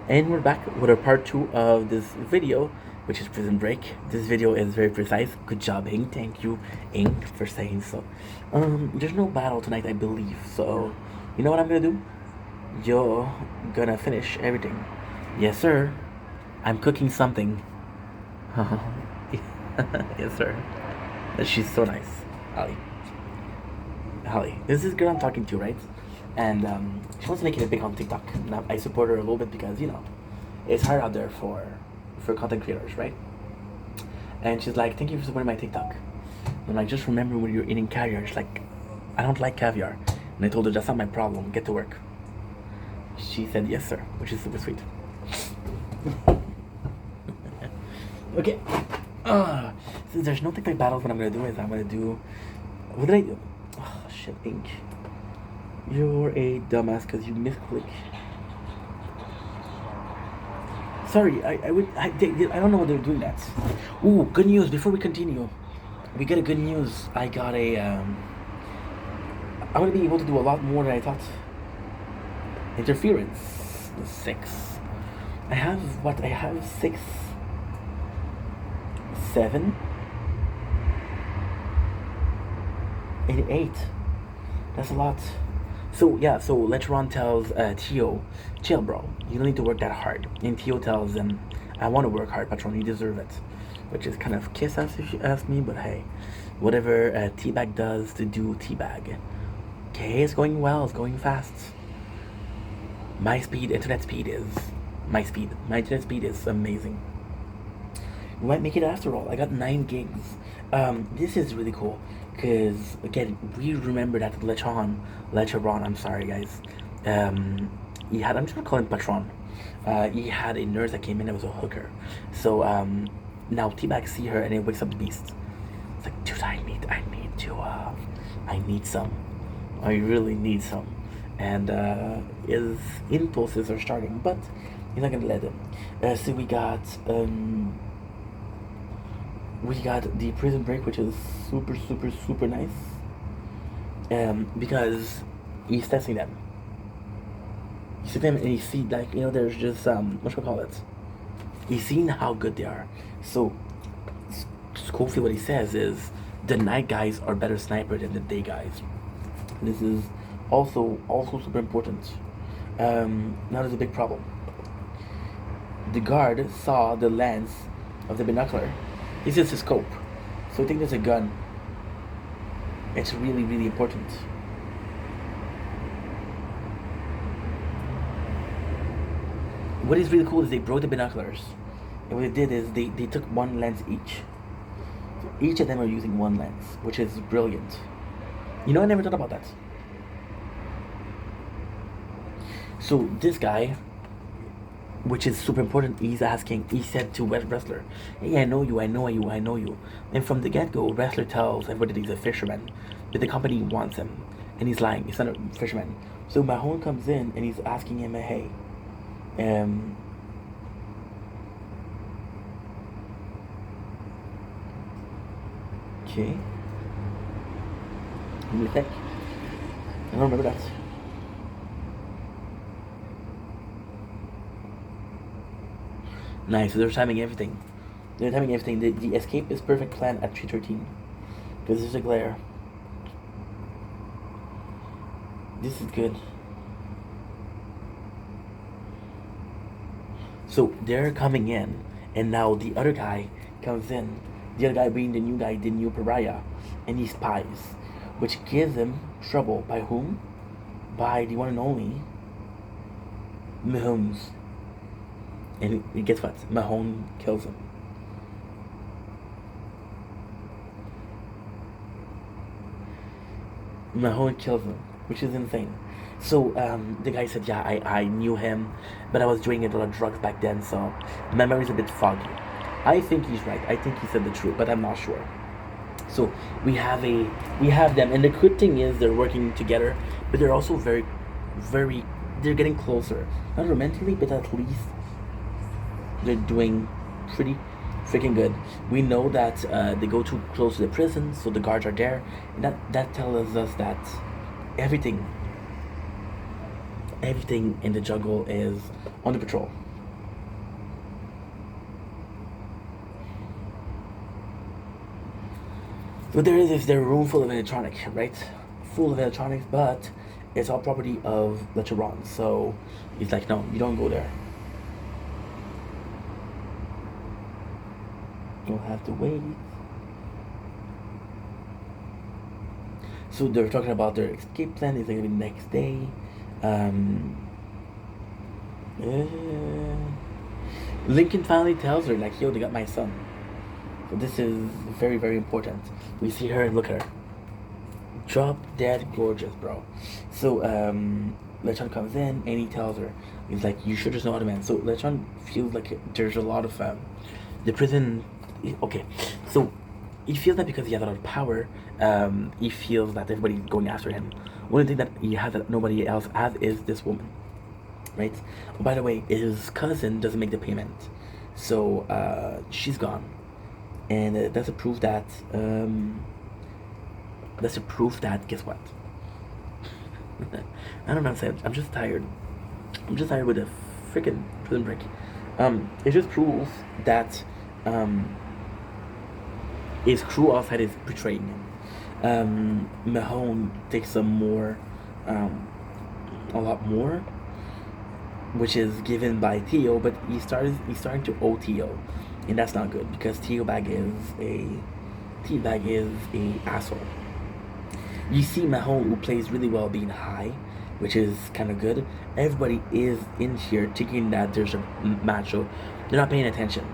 And we're back with our part 2 of this video, which is Prison Break. This video is very precise. Good job, Ink. Thank you, Ink, for saying so. There's no battle tonight, I believe. So, you know what I'm gonna do? You're gonna finish everything. Yes, sir. I'm cooking something. Yes, sir. She's so nice, Holly. Holly, this is the girl I'm talking to, right? And she wants to make it big on TikTok. Now I support her a little bit because it's hard out there for content creators, right? And she's like, "Thank you for supporting my TikTok." I'm like, "Just remember when you're eating caviar." She's like, "I don't like caviar," and I told her that's not my problem. Get to work. She said, "Yes, sir," which is super sweet. Okay. Since there's no TikTok battles, what I'm gonna do is I'm gonna do. What did I do? Oh shit, Ink. You're a dumbass because you misclick. Sorry, I don't know what they're doing that. Ooh, good news! Before we continue, we get a good news. I got a I'm gonna be able to do a lot more than I thought. Interference, 6. I have what? I have 6, 7, and 8. That's a lot. So yeah, so Lecheron tells Tio, "Chill, bro. You don't need to work that hard." And Tio tells him, "I want to work hard, Patron. You deserve it." Which is kind of kiss ass if you ask me, but hey, whatever Teabag does to do Teabag. Okay, it's going well. It's going fast. My internet speed is my speed. My internet speed is amazing. We might make it after all. I got 9 gigs. This is really cool because again, we remember that Lecheron, I'm sorry guys. He had, I'm just gonna call him Patron. He had a nurse that came in that was a hooker. So now Teabag see her and it wakes up the beast. It's like, dude, I need some. I really need some. And his impulses are starting, but he's not gonna let him. So we got the Prison Break, which is super, super, super nice. Because he's testing them. You see them and you see, like, there's just, what should I call it? He's seeing how good they are. So, Schofield, what he says is, the night guys are better snipers than the day guys. This is also super important. Now there's a big problem. The guard saw the lens of the binocular. He sees the scope, so I think there's a gun. It's really, really important. What is really cool is they broke the binoculars, and what they did is they took one lens each. So each of them are using one lens, which is brilliant. I never thought about that. So this guy, which is super important, he said to Wrestler, "Hey, I know you. And from the get-go, Wrestler tells everybody that he's a fisherman, but the company wants him, and he's lying, he's not a fisherman. So Mahone comes in and he's asking him, "Hey, okay, let me think. I don't remember that." Nice, so they're timing everything. The escape is perfect plan at 3:13. Because there's a glare. This is good. So they're coming in, and now the other guy comes in. The other guy being the new guy, the new pariah, and he spies, which gives him trouble. By whom? By the one and only Mahomes. And guess what? Mahone kills him. Mahone kills him, which is insane. So the guy said, "Yeah, I knew him, but I was doing a lot of drugs back then, so my memory's a bit foggy." I think he's right. I think he said the truth, but I'm not sure. So we have them, and the good thing is they're working together, but they're also very, very. They're getting closer, not romantically, but at least they're doing pretty freaking good. We know that they go too close to the prison, so the guards are there, and that tells us that everything in the jungle is on the patrol. So there is this room full of electronics, right? Full of electronics, but it's all property of Lecheron. So he's like, no, you don't go there. You'll have to wait. So they're talking about their escape plan. Is it gonna be the next day? Um, uh, Lincoln finally tells her like, "Yo, they got my son." So this is very very important. We see her and look at her, drop dead gorgeous, bro. So Lechon comes in and he tells her, he's like, "You should just know how to man." So Lechon feels like there's a lot of the prison. Okay, so he feels that because he has a lot of power, he feels that everybody's going after him. One thing that he has that nobody else has is this woman, right? Oh, by the way, his cousin doesn't make the payment, so she's gone, and that's a proof that guess what? I don't know what I'm saying. I'm just tired. I'm just tired with a freaking prison break. It just proves that his crew outside is betraying him. Mahone takes some more, a lot more, which is given by Theo, but he's starting to owe Theo, and that's not good because Teabag is a asshole. You see Mahone, who plays really well, being high, which is kind of good. Everybody is in here thinking that there's a match, so they're not paying attention.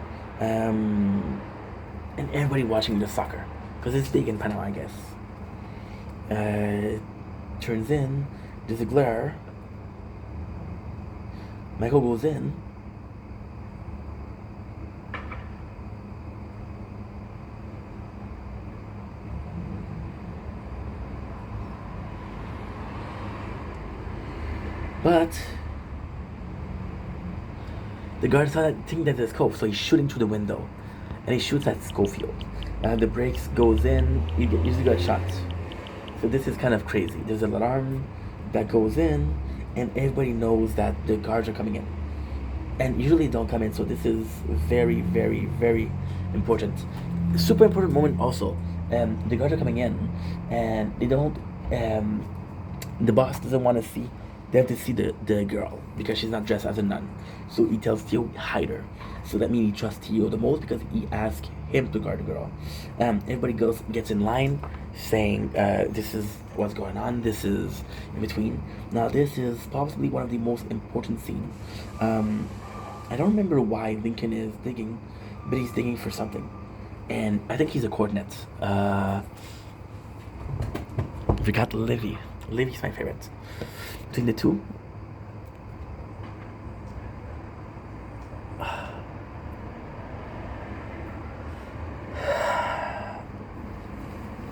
And everybody watching the soccer because it's big in Panama, I guess. Turns in, there's a glare. Michael goes in. But the guard saw that thing that there's scope, so he's shooting through the window, and he shoots at Schofield. The brakes goes in. He usually got shot. So this is kind of crazy. There's an alarm that goes in, and everybody knows that the guards are coming in, and usually they don't come in. So this is very, very, very important. Super important moment also. The guards are coming in, and they don't. The boss doesn't want to see. They have to see the girl because she's not dressed as a nun. So he tells Theo hide her. So that means he trusts Theo the most because he asked him to guard the girl. Everybody gets in line, saying this is what's going on. This is in between. Now this is possibly one of the most important scenes. I don't remember why Lincoln is digging, but he's digging for something, and I think he's a coordinate. We got Livy. Livy's my favorite. Between the two,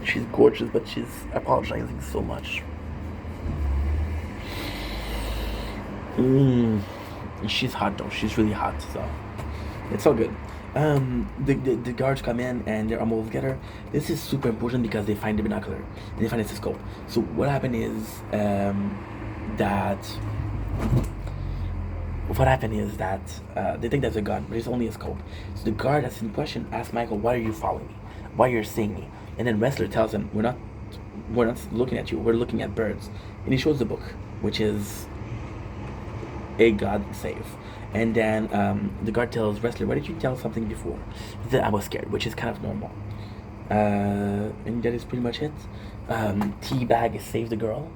she's gorgeous, but she's apologizing so much. She's hot though. She's really hot, so it's all good. The guards come in and they almost get her. This is super important because they find the binocular and they find the scope. So what happened is they think that's a gun, but it's only a scope. So the guard that's in question asks Michael, "Why are you following me? Why are you seeing me?" And then Wrestler tells him, "We're not looking at you. We're looking at birds." And he shows the book, which is a God save. And then the guard tells Wrestler, "Why did you tell something before?" He said, "I was scared," which is kind of normal. And that is pretty much it. Teabag saved the girl,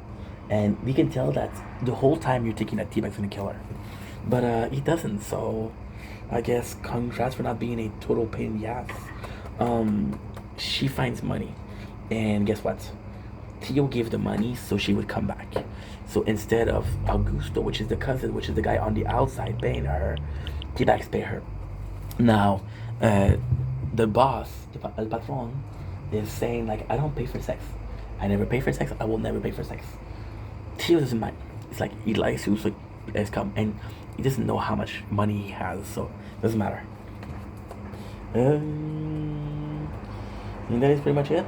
and we can tell that the whole time you're thinking that Teabag's gonna kill her, but he doesn't. So I guess congrats for not being a total pain in the ass. She finds money, and guess what? Theo gave the money so she would come back. So instead of Augusto, which is the cousin, which is the guy on the outside paying her, Teabag's pay her. Now, the boss, El Patron, is saying like, "I don't pay for sex. I never pay for sex. I will never pay for sex." Theo doesn't mind. It's like he likes you, so it's come, and he doesn't know how much money he has, so it doesn't matter. And that is pretty much it.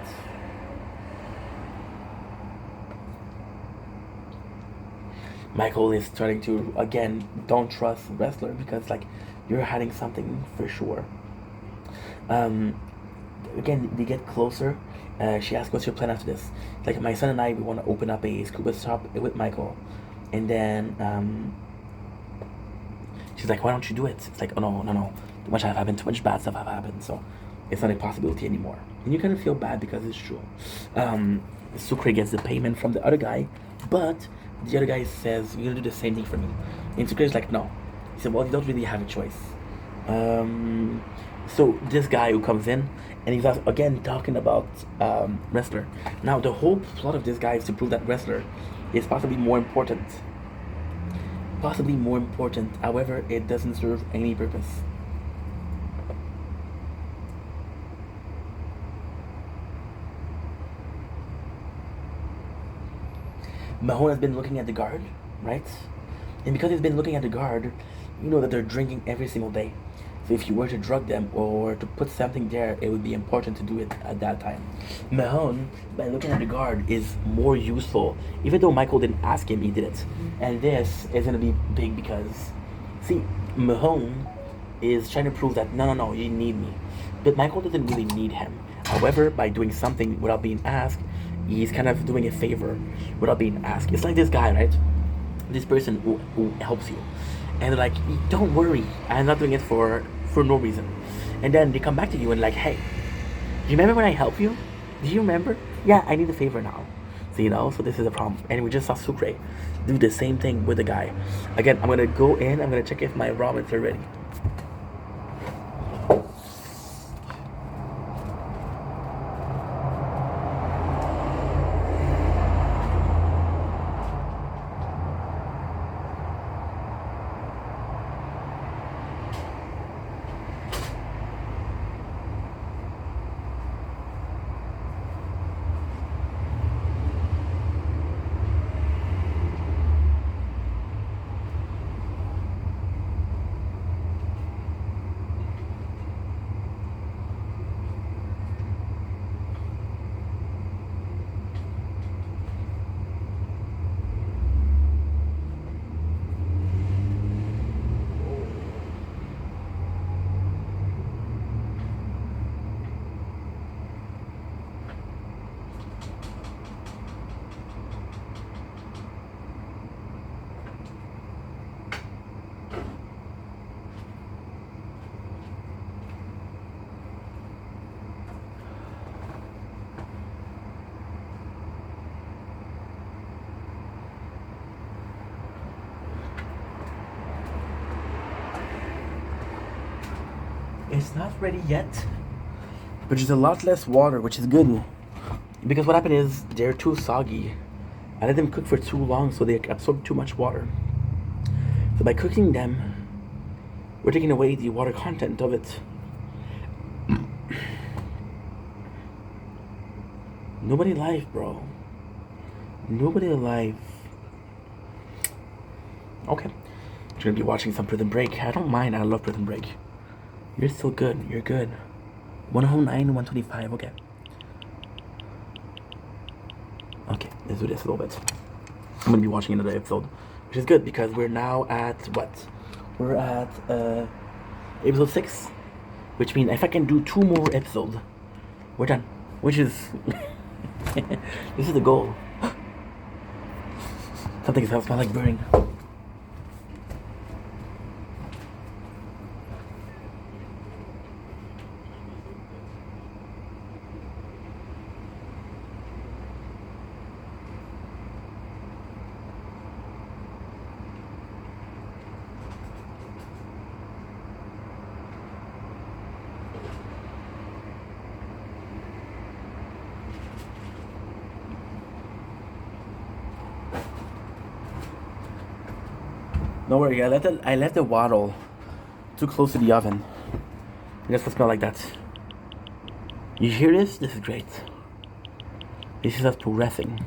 Michael is starting to again don't trust Wrestler because like you're hiding something for sure. Again, they get closer, She asked, "What's your plan after this?" Like my son and I, we want to open up a scuba shop with Michael, and then she's like, "Why don't you do it?" It's like, "Oh no, no, no, too much have happened, too much bad stuff have happened, so it's not a possibility anymore." And you kind of feel bad because it's true. Sucre gets the payment from the other guy, but the other guy says, "You're gonna do the same thing for me," and Sucre is like, "No." He said, "Well, you don't really have a choice." So this guy who comes in and he's again talking about wrestler. Now the whole plot of this guy is to prove that wrestler is possibly more important. Possibly more important. However, it doesn't serve any purpose. Mahone has been looking at the guard, right? And because he's been looking at the guard, you know that they're drinking every single day. So if you were to drug them or to put something there, it would be important to do it at that time. Mahone, by looking at the guard, is more useful. Even though Michael didn't ask him, he did it. And this is going to be big because, see, Mahone is trying to prove that, no, no, no, you need me. But Michael doesn't really need him. However, by doing something without being asked, he's kind of doing a favor without being asked. It's like this guy, right? This person who helps you. And they're like, "Don't worry, I'm not doing it for no reason." And then they come back to you and like, "Hey, do you remember when I helped you? Do you remember? Yeah, I need a favor now." So so this is a problem. And we just saw Sucre do the same thing with the guy. Again, I'm gonna go in, I'm gonna check if my ramens are ready. It's not ready yet, but there's a lot less water, which is good. Because what happened is they're too soggy. I let them cook for too long, so they absorb too much water. So by cooking them, we're taking away the water content of it. Nobody alive, bro. Nobody alive. Okay. You're gonna be watching some Prison Break. I don't mind, I love Prison Break. You're still good, you're good. 109, 125, okay. Okay, let's do this a little bit. I'm gonna be watching another episode, which is good because we're now at what? We're at episode 6, which means if I can do 2 more episodes, we're done. Which is this is the goal. Something smells like burning. Don't worry, I left the waddle too close to the oven. It doesn't smell like that. You hear this? This is great. This is us progressing.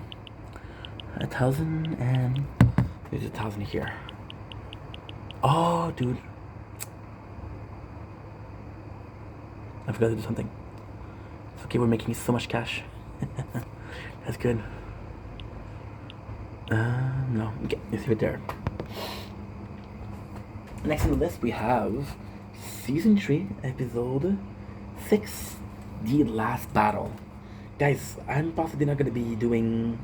1,000 and there's 1,000 here. Oh, dude. I forgot to do something. It's okay, we're making so much cash. That's good. No, okay, let's leave it there. Next on the list we have Season 3, Episode 6, The Last Battle. Guys, I'm possibly not gonna be doing.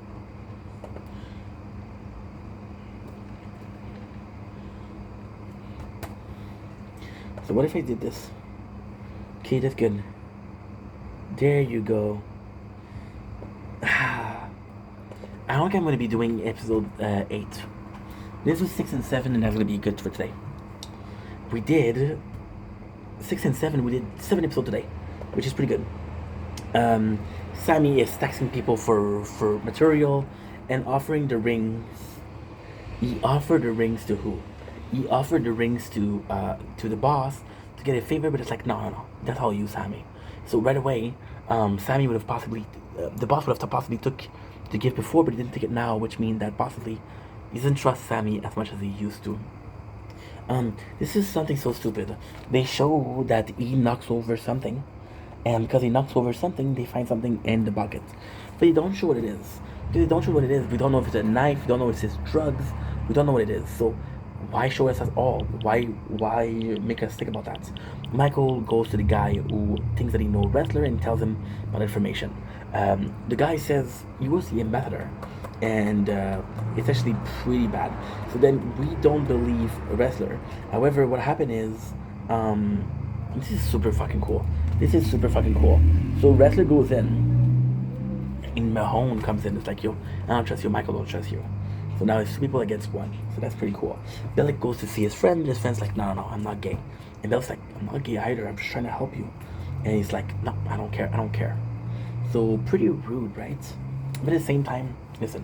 So what if I did this? Okay, that's good. There you go. I don't think I'm gonna be doing episode 8. This was 6 and 7, and that's gonna be good for today. We did 6 and 7. We did 7 episodes today, which is pretty good. Sammy is taxing people for material and offering the rings. He offered the rings to who? He offered the rings to the boss to get a favor, but it's like no, that's all you, Sammy. So right away, Sammy would have possibly the boss would have possibly took the gift before, but he didn't take it now, which means that possibly he doesn't trust Sammy as much as he used to. This is something so stupid. They show that he knocks over something, and because he knocks over something, they find something in the bucket. But they don't show what it is. Because they don't show what it is. We don't know if it's a knife. We don't know if it's drugs. We don't know what it is. So why show us at all? Why make us think about that? Michael goes to the guy who thinks that he knows wrestler and tells him about information. The guy says he was the ambassador, and it's actually pretty bad. So then we don't believe a wrestler. However, what happened is, this is super fucking cool. This is super fucking cool. So wrestler goes in, and Mahone comes in. It's like, yo, I don't trust you. Michael don't trust you. So now it's 2 people against 1. So that's pretty cool. Bellic goes to see his friend. His friend's like, no, I'm not gay. And Bellic's like, I'm not gay either. I'm just trying to help you. And he's like, no, I don't care. So pretty rude, right? But at the same time, listen,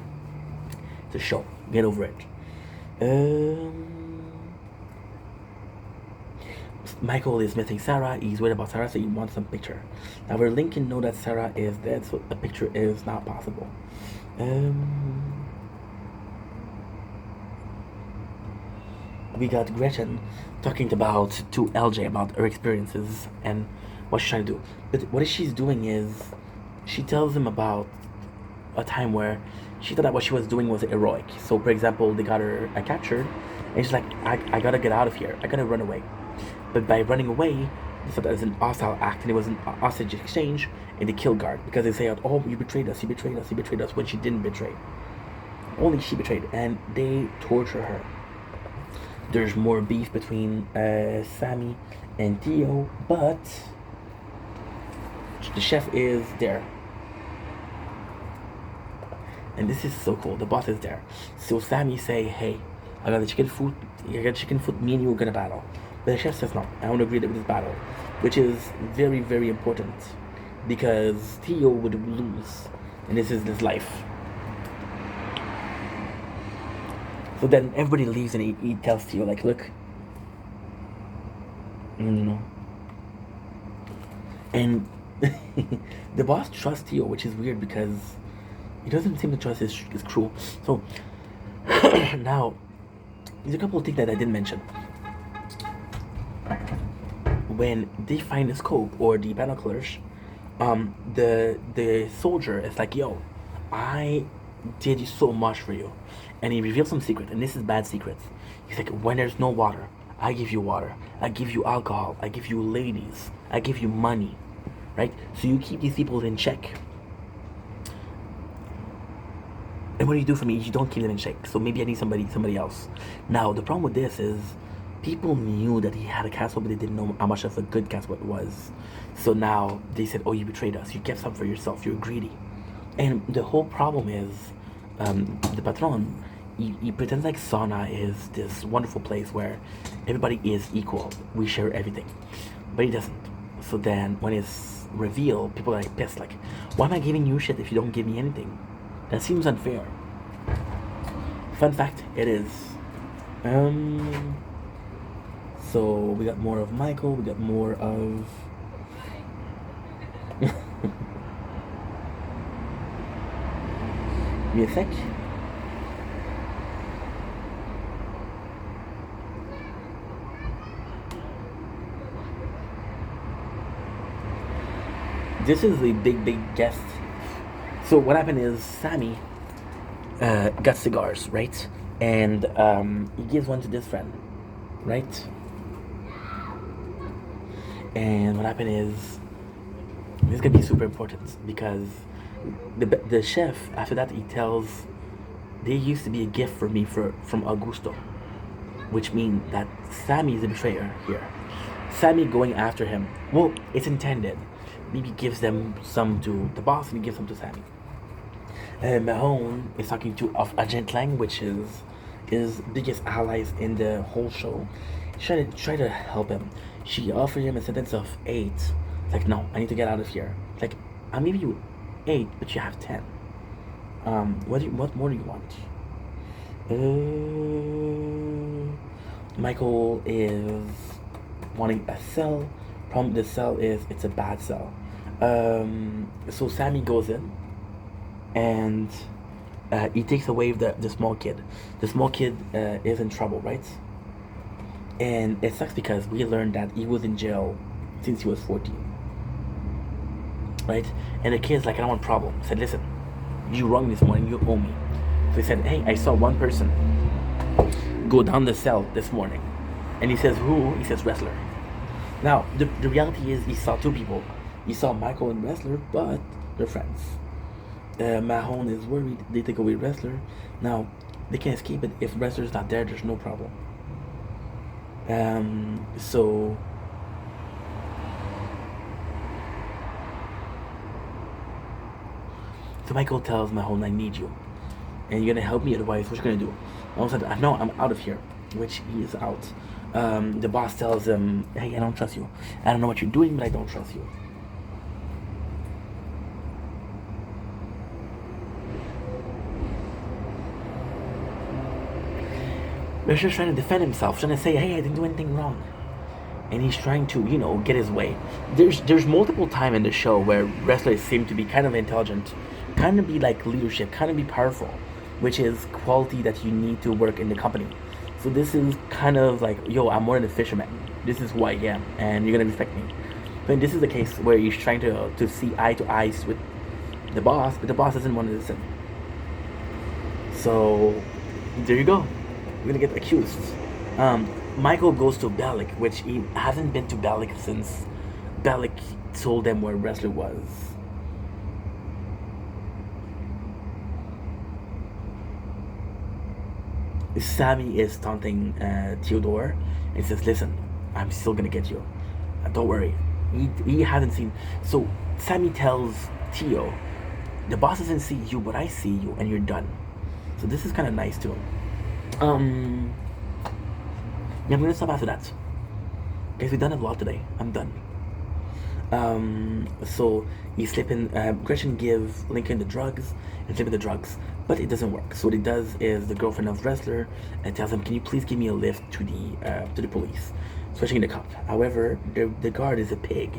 it's a show. Get over it. Michael is missing Sarah. He's worried about Sarah, so he wants some picture. Now, where Lincoln know that Sarah is dead, so a picture is not possible. We got Gretchen talking to LJ about her experiences and what she's trying to do. But what she's doing is she tells him about a time where she thought that what she was doing was heroic. So, for example, they got her captured, and she's like, I gotta get out of here. I gotta run away. But by running away, they thought that was an hostile act, and it was an hostage exchange, and they killed Guard because they say, oh, you betrayed us, when she didn't betray. Only she betrayed, and they torture her. There's more beef between Sammy and Theo, but the chef is there. And this is so cool. The boss is there. So Sammy say, hey, I got chicken food, me and you are gonna battle. But the chef says, no, I don't agree with this battle. Which is very, very important. Because Theo would lose. And this is his life. So then everybody leaves and he tells Theo, like, look. And the boss trusts Theo, which is weird because he doesn't seem to trust his crew. So now, there's a couple of things that I didn't mention. When they find the scope or the binoculars, the soldier is like, yo, I did so much for you. And he reveals some secret, and this is bad secrets. He's like, when there's no water, I give you water. I give you alcohol. I give you ladies. I give you money. Right? So you keep these people in check. And what do you do for me? You don't keep them in check. So maybe I need somebody else. Now, the problem with this is people knew that he had a castle, but they didn't know how much of a good castle it was. So now they said, oh, you betrayed us. You kept some for yourself. You're greedy. And the whole problem is the patron, he pretends like Sauna is this wonderful place where everybody is equal. We share everything. But he doesn't. So then when it's revealed, people are like pissed. Like, why am I giving you shit if you don't give me anything? That seems unfair. Fun fact, it is. So we got more of Michael. We got more of... Give me a sec. This is a big guest. So what happened is Sammy got cigars, right? And he gives one to this friend, right? And what happened is, this is gonna be super important because The chef after that he tells there used to be a gift for me from Augusto, which means that Sammy is the betrayer here. Sammy going after him. Well, it's intended. Maybe gives them some to the boss and he gives some to Sammy. Mahone is talking to of Agent Lang, which is his biggest allies in the whole show. She's try to help him. She offered him a sentence of 8. It's like, no, I need to get out of here. It's like, I'll give you 8, but you have 10. What more do you want? Michael is wanting a cell. Problem with the cell is it's a bad cell. So Sammy goes in and he takes away the small kid. The small kid is in trouble, right? And it sucks because we learned that he was in jail since he was 14. Right? And the kid's like, I don't want a problem. Said, listen, you wronged me this morning, you owe me. So he said, hey, I saw one person go down the cell this morning. And he says, who? He says, Wrestler. Now, the reality is he saw 2 people. He saw Michael and Wrestler, but they're friends. Mahone is worried they take away Wrestler. Now, they can escape it. If Wrestler's not there, there's no problem. So Michael tells Mahone, I need you. And you're gonna help me, otherwise what you gonna do? All of a sudden, no, I'm out of here. Which he is out. The boss tells him, hey, I don't trust you. I don't know what you're doing, but I don't trust you. Richard's trying to defend himself, trying to say, hey, I didn't do anything wrong. And he's trying to, get his way. There's multiple time in the show where wrestlers seem to be kind of intelligent, kind of be like leadership, kind of be powerful, which is quality that you need to work in the company. So this is kind of like, yo, I'm more than a fisherman. This is who I am, and you're gonna respect me. But this is the case where he's trying to see eye to eyes with the boss, but the boss doesn't want to listen. So there you go. We're gonna get accused. Michael goes to Bellic, which he hasn't been to Bellic since Bellic told them where Wrestler was. Sammy is taunting Theodore and says, listen, I'm still gonna get you. Don't worry. He hasn't seen. So Sammy tells Theo, the boss doesn't see you, but I see you, and you're done. So this is kind of nice too. Yeah, I'm gonna stop after that. Guys, we've done a lot today. I'm done. So he's slipping. Gretchen gives Lincoln the drugs and slipping the drugs, but it doesn't work. So what he does is the girlfriend of Wrestler tells him, "Can you please give me a lift to the police?" Switching the cop. However, the guard is a pig,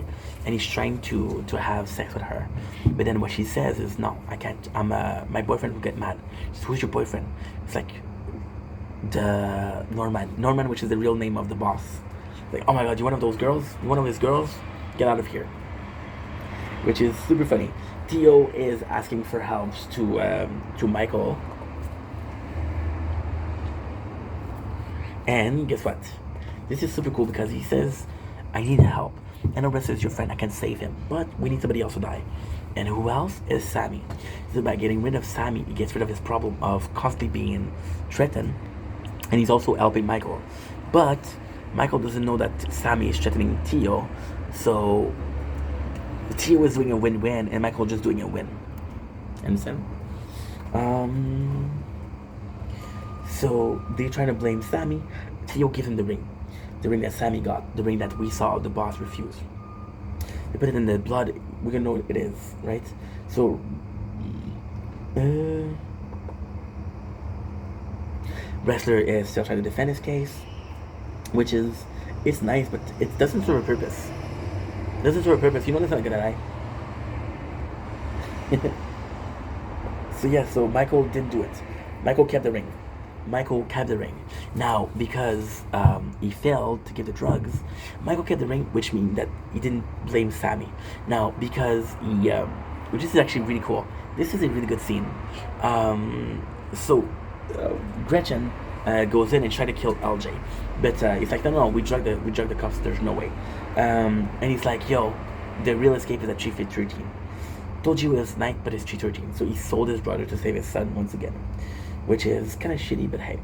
and he's trying to have sex with her. But then what she says is, "No, I can't. My boyfriend will get mad." She says, "Who's your boyfriend?" It's like the Norman, which is the real name of the boss. Like, oh my god, you one of those girls? You one of his girls? Get out of here. Which is super funny. Theo is asking for help to Michael. And guess what? This is super cool because he says, I need help. And the rest is your friend, I can save him. But we need somebody else to die. And who else? Is Sammy. So by getting rid of Sammy, he gets rid of his problem of constantly being threatened. And he's also helping Michael. But Michael doesn't know that Sammy is threatening Theo. So Theo is doing a win-win and Michael just doing a win. Understand? So they're trying to blame Sammy. Theo gives him the ring. The ring that Sammy got. The ring that we saw the boss refuse. They put it in the blood. We're gonna know what it is, right? So Wrestler is still trying to defend his case, which is, it's nice, but it doesn't serve a purpose. It doesn't serve a purpose. You know that's not gonna die. So yeah, so Michael didn't do it. Michael kept the ring. Now, because he failed to give the drugs, Michael kept the ring, which means that he didn't blame Sammy. Now, because he, which is actually really cool. This is a really good scene. Gretchen goes in and tries to kill LJ, but he's like, no, we drug the cops. There's no way. And he's like, yo, the real escape is at 313. Told you it was night, but it's 3:13. So he sold his brother to save his son once again, which is kind of shitty. But hey,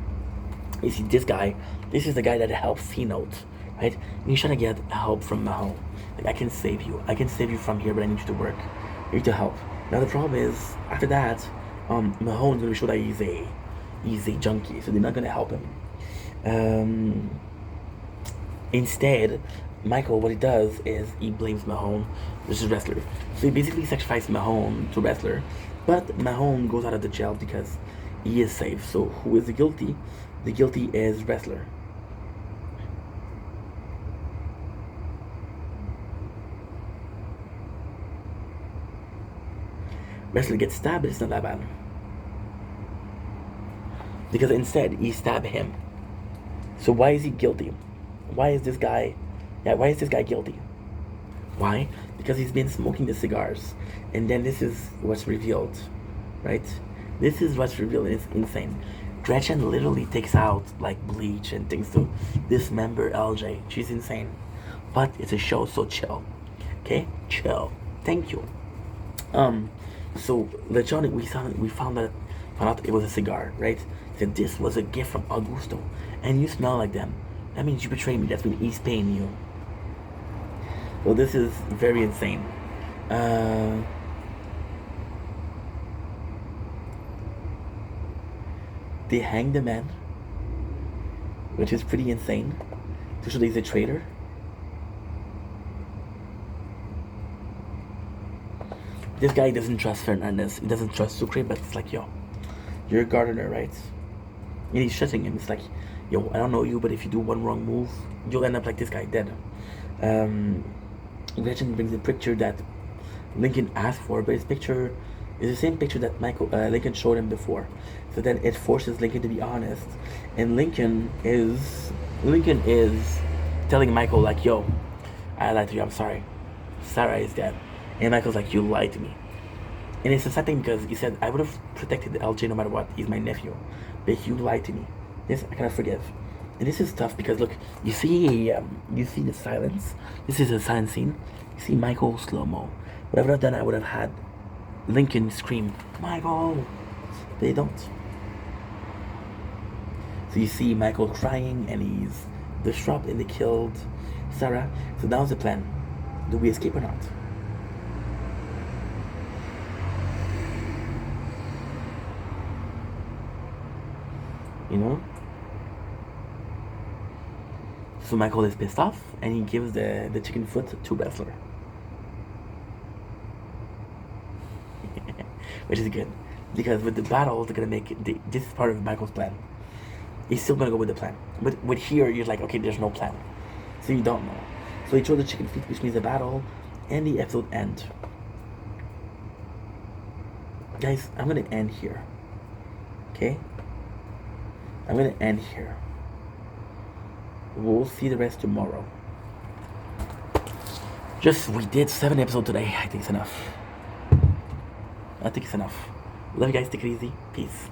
you see this guy. This is the guy that helps C-Note, right? And he's trying to get help from Mahone. Like, I can save you. I can save you from here, but I need you to work. I need to help. Now the problem is, after that, Mahone's gonna show that he's a junkie, so they're not gonna help him. Instead, Michael, what he does is he blames Mahone, which is wrestler. So he basically sacrificed Mahone to wrestler, but Mahone goes out of the jail because he is safe. So who is the guilty? The guilty is wrestler. Wrestler gets stabbed, but it's not that bad. Because instead, he stabbed him. So why is he guilty? Why is this guy guilty? Why? Because he's been smoking the cigars. And then this is what's revealed, right? This is what's revealed, and it's insane. Gretchen literally takes out like bleach and things to dismember LJ. She's insane. But it's a show, so chill. Okay? Chill. Thank you. So later on we found out it was a cigar, right? Said this was a gift from Augusto. And you smell like them. That means you betrayed me. That's when he's paying you. Well, this is very insane. They hang the man, which is pretty insane, to show that he's a traitor. This guy doesn't trust Fernandez. He doesn't trust Sucre, but it's like, yo, you're a gardener, right? And he's shutting him. It's like, yo, I don't know you, but if you do one wrong move, you'll end up like this guy, dead. Gretchen brings a picture that Lincoln asked for, but his picture is the same picture that Lincoln showed him before. So then it forces Lincoln to be honest, and Lincoln is telling Michael like, yo, I lied to you. I'm sorry. Sarah is dead. And Michael's like, you lied to me. And it's a sad thing because he said, I would have protected LJ no matter what. He's my nephew. But you lied to me. This I cannot forgive. And this is tough because look, you see the silence. This is a silent scene. You see Michael slow-mo. What I would have done, I would have had Lincoln scream, Michael. But they don't. So you see Michael crying and he's disrupted and they killed Sarah. So that was the plan. Do we escape or not? You know? So Michael is pissed off and he gives the chicken foot to wrestler. Which is good. Because with the battle, they're gonna make this is part of Michael's plan. He's still gonna go with the plan. But with here, you're like, okay, there's no plan. So you don't know. So he throws the chicken feet, which means the battle and the episode end. Guys, I'm gonna end here. Okay? I'm gonna end here. We'll see the rest tomorrow. We did 7 episodes today. I think it's enough. Love you guys. Take it easy. Peace.